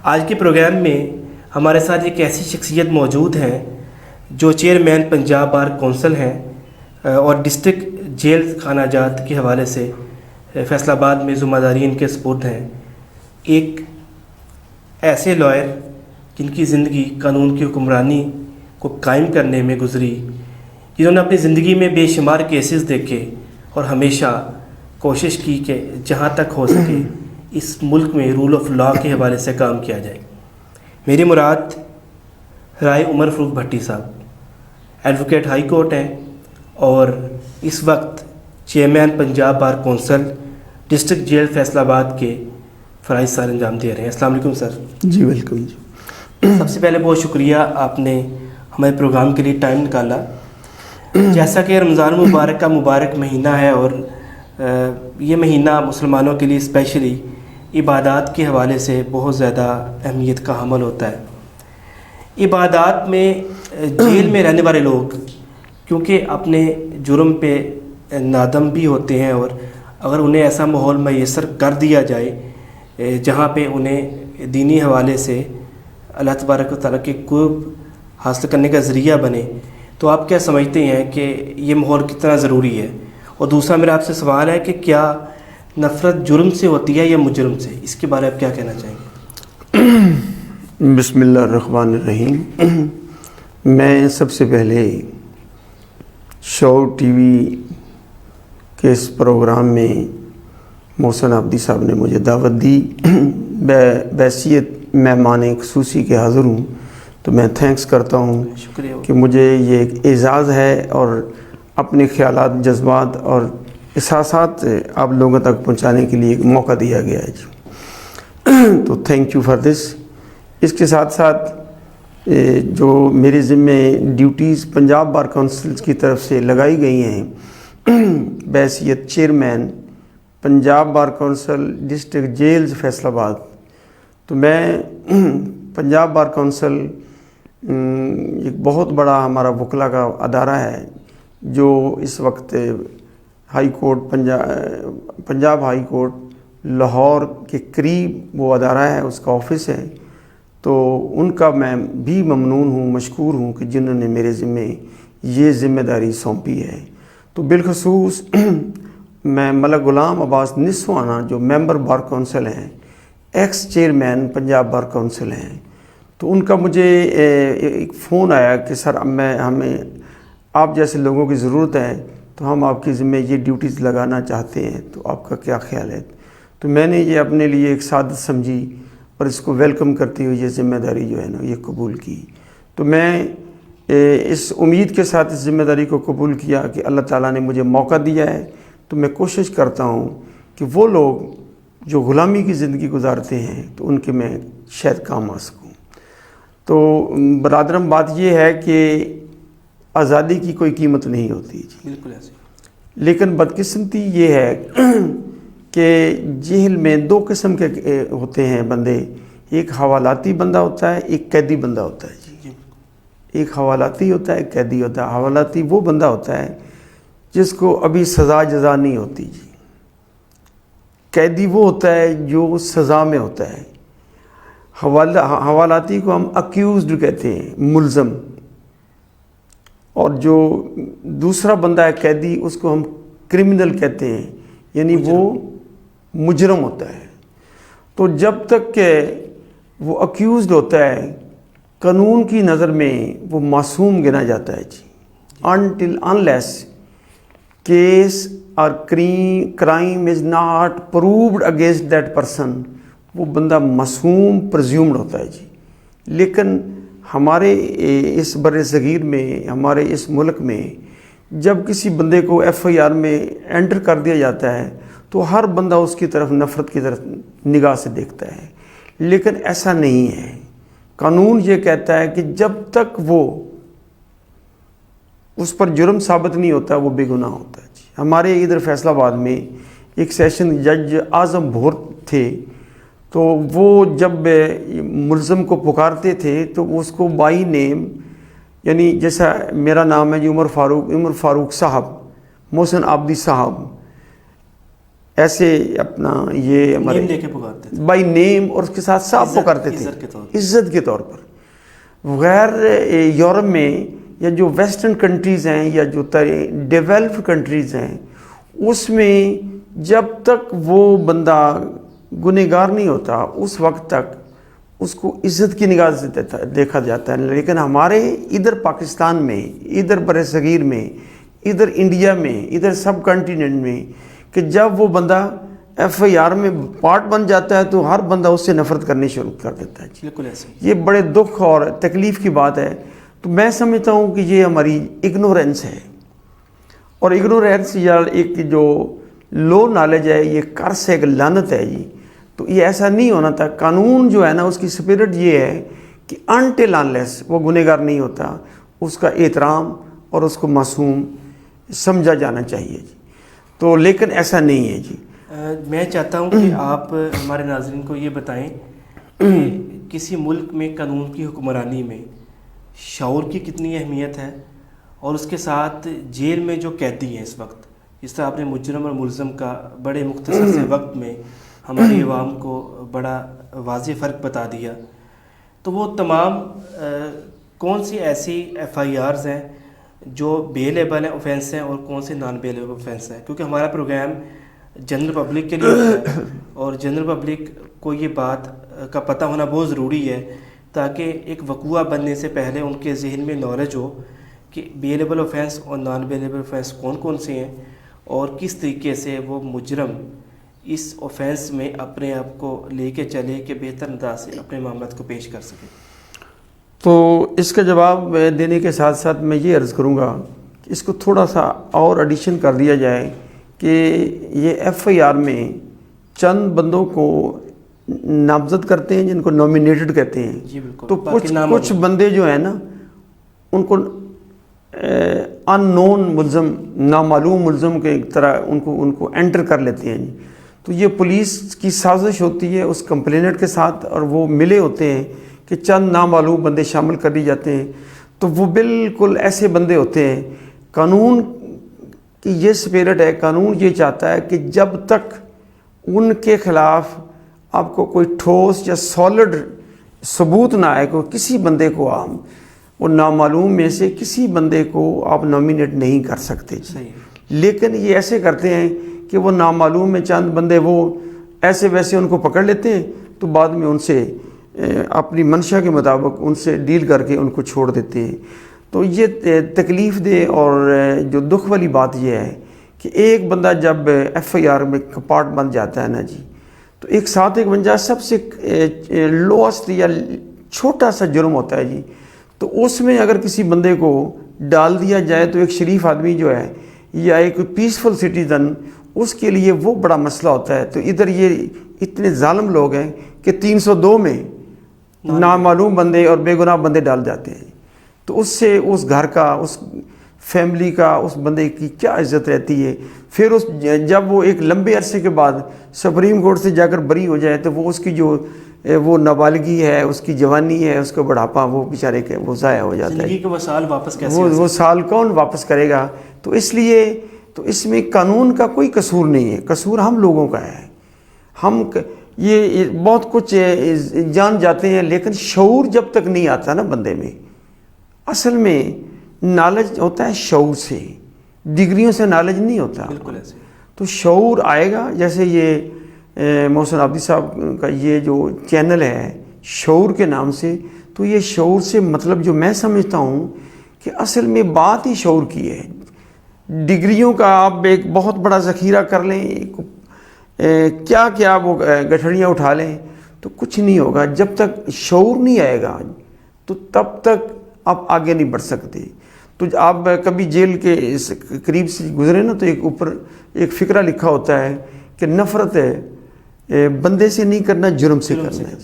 آج کے پروگرام میں ہمارے ساتھ ایک ایسی شخصیت موجود ہیں جو چیئرمین پنجاب بار کونسل ہیں اور ڈسٹرکٹ جیل خانہ جات کے حوالے سے فیصل آباد میں ذمہ داری ان کے سپرد ہیں. ایک ایسے لائر جن کی زندگی قانون کی حکمرانی کو قائم کرنے میں گزری، جنہوں نے اپنی زندگی میں بے شمار کیسز دیکھے اور ہمیشہ کوشش کی کہ جہاں تک ہو سکے اس ملک میں رول آف لا کے حوالے سے کام کیا جائے. میری مراد رائے عمر فاروق بھٹی صاحب ایڈوکیٹ ہائی کورٹ ہیں اور اس وقت chairman Punjab bar council district jail Faisalabad کے فرائض سر انجام دے رہے ہیں. السلام علیکم سر. جی ویلکم. سب سے پہلے بہت شکریہ آپ نے ہمارے پروگرام کے لیے ٹائم نکالا. جیسا کہ رمضان مبارک کا مبارک مہینہ ہے اور یہ مہینہ مسلمانوں کے لیے اسپیشلی عبادات کے حوالے سے بہت زیادہ اہمیت کا حامل ہوتا ہے. عبادات میں جیل میں رہنے والے لوگ کیونکہ اپنے جرم پہ نادم بھی ہوتے ہیں، اور اگر انہیں ایسا ماحول میسر کر دیا جائے جہاں پہ انہیں دینی حوالے سے اللہ تبارک و تعالیٰ کے قرب حاصل کرنے کا ذریعہ بنے، تو آپ کیا سمجھتے ہیں کہ یہ ماحول کتنا ضروری ہے؟ اور دوسرا میرا آپ سے سوال ہے کہ کیا نفرت جرم سے ہوتی ہے یا مجرم سے؟ اس کے بارے میں آپ کیا کہنا چاہیں گے؟ بسم اللہ الرحمن الرحیم. میں سب سے پہلے شعور ٹی وی کے اس پروگرام میں محسن عابدی صاحب نے مجھے دعوت دی، بحیثیت مہمان خصوصی کے حاضر ہوں، تو میں تھینکس کرتا ہوں. شکریہ کہ مجھے یہ ایک اعزاز ہے اور اپنے خیالات، جذبات اور احساسات آپ لوگوں تک پہنچانے کے لیے ایک موقع دیا گیا ہے جی. تو تھینک یو فار دس. اس کے ساتھ ساتھ جو میرے ذمے ڈیوٹیز پنجاب بار کونسل کی طرف سے لگائی گئی ہیں بحیثیت chairman Punjab bar council district jails Faisal آباد، تو میں پنجاب بار کونسل ایک بہت بڑا ہمارا وکلا کا ادارہ ہے جو اس وقت high court Punjab high court Lahore کے قریب وہ ادارہ ہے، اس کا آفس ہے. تو ان کا میں بھی ممنون ہوں، مشکور ہوں کہ جنہوں نے میرے ذمے یہ ذمہ داری سونپی ہے. تو بالخصوص میں ملک غلام عباس نسوانا جو ممبر بار کونسل ہیں، x chairman Punjab bar council ہیں، تو ان کا مجھے ایک فون آیا کہ سر ہمیں آپ جیسے لوگوں کی ضرورت ہے، تو ہم آپ کے ذمہ یہ ڈیوٹیز لگانا چاہتے ہیں، تو آپ کا کیا خیال ہے؟ تو میں نے یہ اپنے لیے ایک سعادت سمجھی اور اس کو ویلکم کرتے ہوئے یہ ذمہ داری جو ہے نا یہ قبول کی. تو میں اس امید کے ساتھ اس ذمہ داری کو قبول کیا کہ اللہ تعالیٰ نے مجھے موقع دیا ہے، تو میں کوشش کرتا ہوں کہ وہ لوگ جو غلامی کی زندگی گزارتے ہیں تو ان کے میں شاید کام آ سکوں. تو برادرم بات یہ ہے کہ آزادی کی کوئی قیمت نہیں ہوتی جی، بالکل ایسے. لیکن بدقسمتی یہ ہے کہ جیل میں دو قسم کے ہوتے ہیں بندے، ایک حوالاتی بندہ ہوتا ہے، ایک قیدی بندہ ہوتا ہے جی. ایک حوالاتی ہوتا ہے، ایک قیدی ہوتا ہے. حوالاتی وہ بندہ ہوتا ہے جس کو ابھی سزا جزا نہیں ہوتی جی. قیدی وہ ہوتا ہے جو سزا میں ہوتا ہے. حوالاتی کو ہم اکیوزڈ کہتے ہیں، ملزم، اور جو دوسرا بندہ ہے قیدی اس کو ہم کرمنل کہتے ہیں، یعنی وہ مجرم ہوتا ہے. تو جب تک کہ وہ اکیوزڈ ہوتا ہے قانون کی نظر میں وہ معصوم گنا جاتا ہے جی. unless case or crime is not proved against that person، وہ بندہ معصوم پرزیومڈ ہوتا ہے جی. لیکن ہمارے اس بر صغیر میں، ہمارے اس ملک میں جب کسی بندے کو ایف آئی آر میں انٹر کر دیا جاتا ہے تو ہر بندہ اس کی طرف نفرت کی طرف نگاہ سے دیکھتا ہے. لیکن ایسا نہیں ہے. قانون یہ کہتا ہے کہ جب تک وہ اس پر جرم ثابت نہیں ہوتا وہ بے گناہ ہوتا ہے جی. ہمارے ادھر فیصل آباد میں ایک سیشن جج اعظم بھور تھے، تو وہ جب ملزم کو پکارتے تھے تو اس کو بائی نیم، یعنی جیسا میرا نام ہے جی عمر فاروق صاحب، محسن عابدی صاحب، ایسے اپنا یہ ہمارے نیم لے کے پکارتے تھے، بائی نیم اور اس کے ساتھ صاف عزت- پکارتے تھے عزت کے طور پر۔ عزت کے طور پر. غیر یورپ میں یا جو ویسٹرن کنٹریز ہیں یا جو ڈیولپ کنٹریز ہیں اس میں جب تک وہ بندہ گنہگار نہیں ہوتا اس وقت تک اس کو عزت کی نگاہ سے دیکھا جاتا ہے. لیکن ہمارے ادھر پاکستان میں، ادھر بر صغیر میں، ادھر انڈیا میں، ادھر سب کنٹیننٹ میں کہ جب وہ بندہ ایف آئی آر میں پارٹ بن جاتا ہے تو ہر بندہ اس سے نفرت کرنی شروع کر دیتا ہے. بالکل ایسے ہی۔ یہ بڑے دکھ اور تکلیف کی بات ہے. تو میں سمجھتا ہوں کہ یہ ہماری اگنورینس ہے، اور اگنورینس یا ایک جو لو نالج ہے، یہ کرس ہے، ایک لعنت ہے جی. تو یہ ایسا نہیں ہونا تھا. قانون جو ہے نا اس کی اسپرٹ یہ ہے کہ انٹل انلیس وہ گنہگار نہیں ہوتا اس کا احترام اور اس کو معصوم سمجھا جانا چاہیے جی. تو لیکن ایسا نہیں ہے جی. میں چاہتا ہوں کہ آپ ہمارے ناظرین کو یہ بتائیں کہ کسی ملک میں قانون کی حکمرانی میں شعور کی کتنی اہمیت ہے، اور اس کے ساتھ جیل میں جو قیدی ہیں اس وقت، جس طرح آپ نے مجرم اور ملزم کا بڑے مختصر سے وقت میں ہماری عوام کو بڑا واضح فرق بتا دیا. تو وہ تمام کون سی ایسی ایف آئی آرز ہیں جو بیلیبل ہیں اوفینس ہیں اور کون سے نان بیلیبل اوفینس ہیں؟ کیونکہ ہمارا پروگرام جنرل پبلک کے لیے ہوتا ہے، اور جنرل پبلک کو یہ بات کا پتہ ہونا بہت ضروری ہے تاکہ ایک وقوع بننے سے پہلے ان کے ذہن میں نالج ہو کہ بیلیبل اوفینس اور نان بیلیبل اوفینس کون کون سے ہیں، اور کس طریقے سے وہ مجرم اس اوفینس میں اپنے آپ کو لے کے چلے کہ بہتر انداز سے اپنے معاملات کو پیش کر سکے. تو اس کا جواب دینے کے ساتھ ساتھ میں یہ عرض کروں گا کہ اس کو تھوڑا سا اور ایڈیشن کر دیا جائے کہ یہ ایف آئی آر میں چند بندوں کو نامزد کرتے ہیں جن کو نامینیٹڈ کہتے ہیں. جی بالکل. تو باقی کچھ بندے جو ہیں نا ان کو ان نون ملزم، نامعلوم ملزم کے طرح ان کو انٹر کر لیتے ہیں. تو یہ پولیس کی سازش ہوتی ہے اس کمپلینٹ کے ساتھ، اور وہ ملے ہوتے ہیں کہ چند نامعلوم بندے شامل کر لیے جاتے ہیں. تو وہ بالکل ایسے بندے ہوتے ہیں. قانون کی یہ اسپرٹ ہے، قانون یہ چاہتا ہے کہ جب تک ان کے خلاف آپ کو کوئی ٹھوس یا سالڈ ثبوت نہ آئے، کوئی کسی بندے کو آپ وہ نامعلوم میں سے کسی بندے کو آپ نامینیٹ نہیں کر سکتے. صحیح. لیکن یہ ایسے کرتے ہیں کہ وہ نامعلوم میں چند بندے وہ ایسے ویسے ان کو پکڑ لیتے ہیں، تو بعد میں ان سے اپنی منشا کے مطابق ان سے ڈیل کر کے ان کو چھوڑ دیتے ہیں. تو یہ تکلیف دہ اور جو دکھ والی بات یہ ہے کہ ایک بندہ جب ایف آئی آر میں پارٹ بن جاتا ہے نا جی، تو ایک ساتھ ایک بن جائے سب سے لوسٹ یا چھوٹا سا جرم ہوتا ہے جی. تو اس میں اگر کسی بندے کو ڈال دیا جائے تو ایک شریف آدمی جو ہے یا ایک پیسفل سٹیزن، اس کے لیے وہ بڑا مسئلہ ہوتا ہے. تو ادھر یہ اتنے ظالم لوگ ہیں کہ 302 میں نامعلوم بندے اور بے گناہ بندے ڈال جاتے ہیں. تو اس سے اس گھر کا، اس فیملی کا، اس بندے کی کیا عزت رہتی ہے. پھر جب وہ ایک لمبے عرصے کے بعد سپریم کورٹ سے جا کر بری ہو جائے تو وہ اس کی جو وہ نابالغی ہے، اس کی جوانی ہے، اس کا بڑھاپا، وہ بیچارے کے وہ ضائع ہو جاتا ہے. زندگی کے وہ سال واپس کیسے وہ سال کون واپس کرے گا؟ تو اس لیے تو اس میں قانون کا کوئی قصور نہیں ہے، قصور ہم لوگوں کا ہے. ہم یہ بہت کچھ جان جاتے ہیں، لیکن شعور جب تک نہیں آتا نا بندے میں. اصل میں نالج ہوتا ہے شعور سے، ڈگریوں سے نالج نہیں ہوتا. بالکل ایسے. تو شعور آئے گا. جیسے یہ محسن عابدی صاحب کا یہ جو چینل ہے شعور کے نام سے، تو یہ شعور سے مطلب جو میں سمجھتا ہوں کہ اصل میں بات ہی شعور کی ہے. ڈگریوں کا آپ ایک بہت بڑا ذخیرہ کر لیں، کیا کیا وہ گٹھڑیاں اٹھا لیں، تو کچھ نہیں ہوگا. جب تک شعور نہیں آئے گا تو تب تک آپ آگے نہیں بڑھ سکتے. تو آپ کبھی جیل کے قریب سے گزرے نا تو ایک اوپر ایک فقرہ لکھا ہوتا ہے کہ نفرت ہے بندے سے نہیں کرنا، جرم سے کرنا ہے.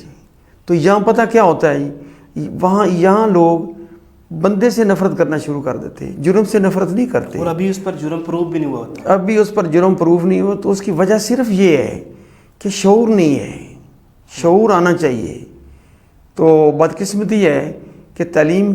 تو یہاں پتہ کیا ہوتا ہے، یہاں لوگ بندے سے نفرت کرنا شروع کر دیتے ہیں، جرم سے نفرت نہیں کرتے. اور ابھی اس پر جرم پروف بھی نہیں ہوا ہوتا. ابھی اس پر جرم پروف نہیں ہوا. تو اس کی وجہ صرف یہ ہے کہ شعور نہیں ہے. شعور آنا چاہیے. تو بدقسمتی ہے کہ تعلیم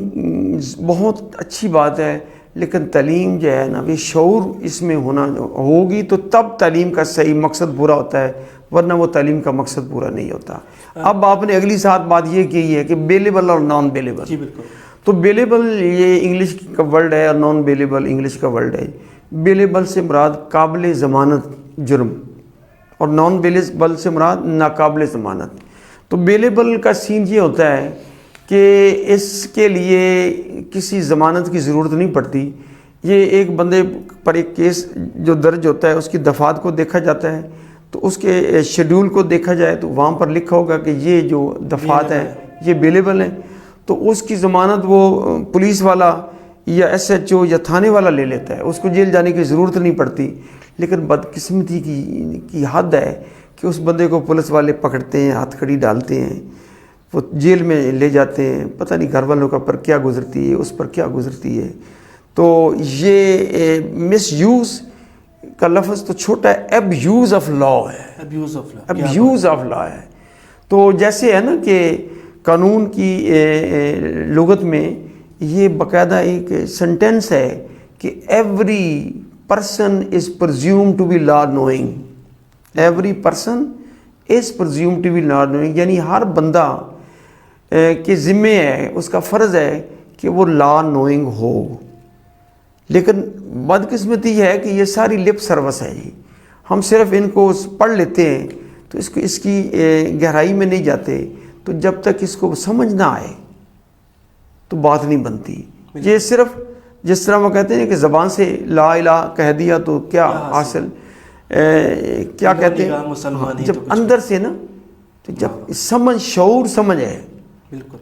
بہت اچھی بات ہے، لیکن تعلیم جو ہے نا یہ شعور اس میں ہونا ہوگی تو تب تعلیم کا صحیح مقصد پورا ہوتا ہے، ورنہ وہ تعلیم کا مقصد پورا نہیں ہوتا۔ اب آپ نے اگلی ساتھ بات یہ کی ہے کہ بیلیبل اور نان بیلیبل۔ جی بالکل۔ تو بیلیبل یہ انگلش کا ورڈ ہے اور نان بیلیبل انگلش کا ورڈ ہے۔ بیلیبل سے مراد قابل ضمانت جرم اور نان بیلیبل سے مراد ناقابل ضمانت۔ تو بیلیبل کا سین یہ ہوتا ہے کہ اس کے لیے کسی ضمانت کی ضرورت نہیں پڑتی، یہ ایک بندے پر ایک کیس جو درج ہوتا ہے اس کی دفعات کو دیکھا جاتا ہے، تو اس کے شیڈول کو دیکھا جائے تو وہاں پر لکھا ہوگا کہ یہ جو دفعات ہیں یہ بیلیبل ہیں، تو اس کی ضمانت وہ پولیس والا یا ایس ایچ او یا تھانے والا لے لیتا ہے، اس کو جیل جانے کی ضرورت نہیں پڑتی۔ لیکن بدقسمتی کی حد ہے کہ اس بندے کو پولیس والے پکڑتے ہیں، ہاتھ کڑی ڈالتے ہیں، وہ جیل میں لے جاتے ہیں، پتہ نہیں گھر والوں کا پر کیا گزرتی ہے، اس پر کیا گزرتی ہے۔ تو یہ مس یوز کا لفظ تو چھوٹا ہے، ایب یوز آف لا ہے، ایب یوز آف لا ہے۔ تو جیسے ہے نا کہ قانون کی لغت میں یہ باقاعدہ ایک سنٹینس ہے کہ every person is presume to be law knowing, every person is presume to be law knowing, یعنی ہر بندہ کے ذمے ہے، اس کا فرض ہے کہ وہ لا نوئنگ ہو۔ لیکن بدقسمتی ہے کہ یہ ساری لپ سروس ہے جی، ہم صرف ان کو پڑھ لیتے ہیں تو اس کی گہرائی میں نہیں جاتے، تو جب تک اس کو سمجھ نہ آئے تو بات نہیں بنتی۔ یہ صرف جس طرح وہ کہتے ہیں کہ زبان سے لا الہ کہہ دیا تو کیا حاصل، کیا کہتے ہیں جب اندر سے نا، تو جب سمجھ شعور سمجھ ہے بالکل،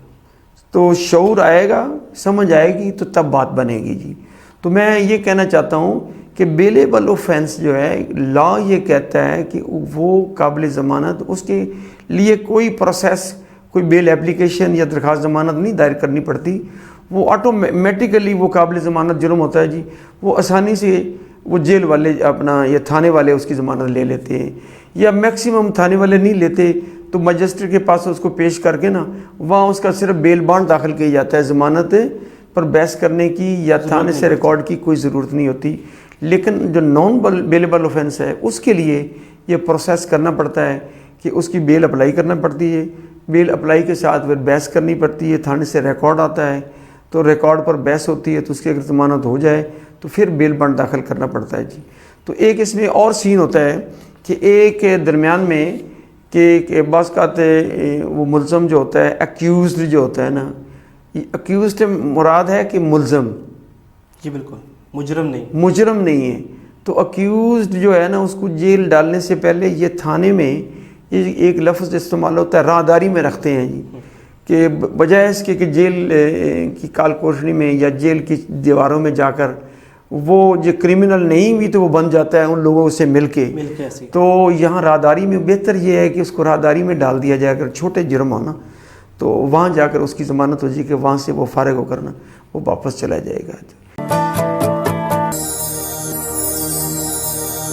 تو شعور آئے گا، سمجھ آئے گی تو تب بات بنے گی جی۔ تو میں یہ کہنا چاہتا ہوں کہ بیلیبل اوفینس جو ہے لا یہ کہتا ہے کہ وہ قابل ضمانت، اس کے لیے کوئی پروسیس، کوئی بیل اپلیکیشن یا درخواست ضمانت نہیں دائر کرنی پڑتی، وہ آٹومیٹیکلی وہ قابل ضمانت جرم ہوتا ہے جی۔ وہ آسانی سے وہ جیل والے اپنا یا تھانے والے اس کی ضمانت لے لیتے ہیں، یا میکسیمم تھانے والے نہیں لیتے تو مجسٹریٹ کے پاس اس کو پیش کر کے نا وہاں اس کا صرف بیل بانڈ داخل کیا جاتا ہے، ضمانت پر بحث کرنے کی یا تھانے سے ریکارڈ کی کوئی ضرورت نہیں ہوتی۔ لیکن جو نان بیلیبل اوفینس ہے اس کے لیے یہ پروسیس کرنا پڑتا ہے کہ اس کی بیل اپلائی کرنا پڑتی ہے، بیل اپلائی کے ساتھ پھر بحث کرنی پڑتی ہے، تھانے سے ریکارڈ آتا ہے، تو ریکارڈ پر بحث ہوتی ہے، تو اس کی اگر ضمانت ہو جائے تو پھر بیل بانڈ داخل کرنا پڑتا ہے جی۔ تو ایک اس میں اور سین ہوتا ہے کہ ایک درمیان میں کہ بعض اوقات وہ ملزم جو ہوتا ہے، ایکیوزڈ جو ہوتا ہے نا، ایکیوزڈ مراد ہے کہ ملزم، جی بالکل، مجرم نہیں ہے۔ تو ایکیوزڈ جو ہے نا اس کو جیل ڈالنے سے پہلے یہ تھانے میں یہ ایک لفظ استعمال ہوتا ہے، راہداری میں رکھتے ہیں جی، کہ بجائے اس کے کہ جیل کی کال کوٹری میں یا جیل کی دیواروں میں جا کر وہ جو کرمنل نہیں بھی تو وہ بن جاتا ہے ان لوگوں سے مل کے تو یہاں راہداری میں بہتر یہ ہے کہ اس کو راہداری میں ڈال دیا جائے، اگر چھوٹے جرم ہونا تو وہاں جا کر اس کی ضمانت ہو جائے کہ وہاں سے وہ فارغ ہو کرنا وہ واپس چلا جائے گا۔